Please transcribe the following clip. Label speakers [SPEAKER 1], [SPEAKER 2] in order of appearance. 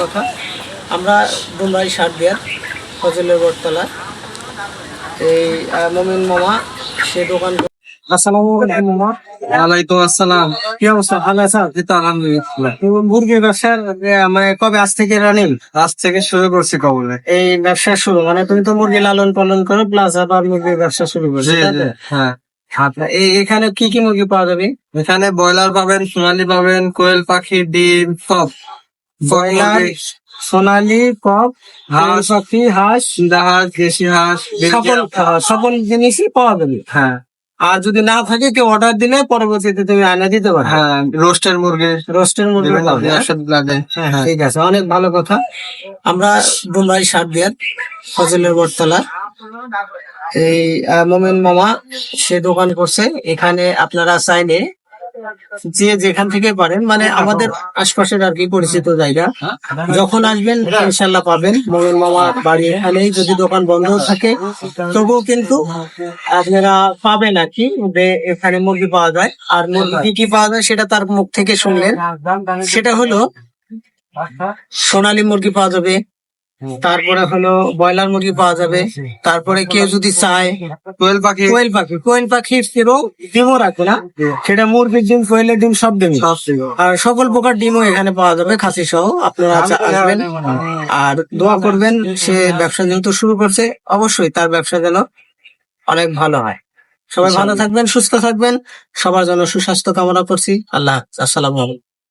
[SPEAKER 1] কথা আমরা ডুমরাই সারদিয়ার ফজলের বটতলা এই মমিন মামা সে দোকান। আসসালামু আলাইকুম মামা।
[SPEAKER 2] ওয়ালাইকুম আসসালাম।
[SPEAKER 1] কি অবস্থা, ভালো আছেন?
[SPEAKER 2] এই তো আলহামদুলিল্লাহ।
[SPEAKER 1] মুরগির ব্যবসার মানে কবে আজ থেকে রানিং?
[SPEAKER 2] আজ থেকে শুরু করছি কবলে।
[SPEAKER 1] এই ব্যবসা শুরু মানে তুমি তো মুরগি লালন পালন করো প্লাস আবার মুরগির ব্যবসা শুরু করছো,
[SPEAKER 2] জি
[SPEAKER 1] তাই
[SPEAKER 2] জি
[SPEAKER 1] তো?
[SPEAKER 2] হ্যাঁ।
[SPEAKER 1] আচ্ছা, এখানে কি কি মুরগি পাওয়া যাবে?
[SPEAKER 2] এখানে ব্রয়লার পাবেন, সোনালী পাবেন, কোয়েল পাখি, ডিম, সব।
[SPEAKER 1] ব্রয়লার, সোনালী, কক,
[SPEAKER 2] হাঁস,
[SPEAKER 1] পাখি, হাঁস,
[SPEAKER 2] হাঁস, দেশি হাঁস,
[SPEAKER 1] সকল সকল জিনিসই পাওয়া যাবে।
[SPEAKER 2] হ্যাঁ
[SPEAKER 1] আর যদি না থাকে কেউ অর্ডার দিলে পরবর্তীতে তুমি আয়না দিতে পারো।
[SPEAKER 2] হ্যাঁ, রোস্টের মুরগি,
[SPEAKER 1] রোস্টের মুরগি
[SPEAKER 2] বিভিন্ন
[SPEAKER 1] পাবে, হ্যাঁ?
[SPEAKER 2] ওষুধ লাগে।
[SPEAKER 1] হ্যাঁ,
[SPEAKER 2] হ্যাঁ
[SPEAKER 1] ঠিক আছে, অনেক ভালো কথা। আমরা ডুমরাই সারদিয়ার ফজলের বটতলা এই মোমেন মামা সে দোকান করছে। এখানে আপনারা চাইলে যে যেখান থেকে পারেন মানে আমাদের আশপাশের আর কি পরিচিত জায়গা, যখন আসবেন ইনশাল্লাহ পাবেন। মোমেন মামা বাড়ি এখানেই, যদি দোকান বন্ধ থাকে তবুও কিন্তু আপনারা পাবেন আর কি, যে এখানে মুরগি পাওয়া যায়। আর মুরগি কি কি পাওয়া যায় সেটা তার মুখ থেকে শুনলেন। সেটা হলো সোনালী মুরগি পাওয়া যাবে, তারপরে হলো ব্রয়লার মুরগি পাওয়া যাবে, তারপরে কেউ যদি চায়
[SPEAKER 2] কোয়েল পাখি,
[SPEAKER 1] কোয়েল পাখির ডিমও রাখবে না, সেটা মুরগির ডিম, কোয়েলের ডিম সব ডিম,
[SPEAKER 2] সব ছিল।
[SPEAKER 1] আর সকল প্রকার ডিমও এখানে পাওয়া যাবে খাসি সহ। আপনারা আসবেন আর দোয়া করবেন। সে ব্যবসা যেহেতু শুরু করছে, অবশ্যই তার ব্যবসা যেন অনেক ভালো হয়। সবাই ভালো থাকবেন, সুস্থ থাকবেন, সবার জন্য সুস্বাস্থ্য কামনা করছি। আল্লাহ হাফেজ। আসসালামু আলাইকুম।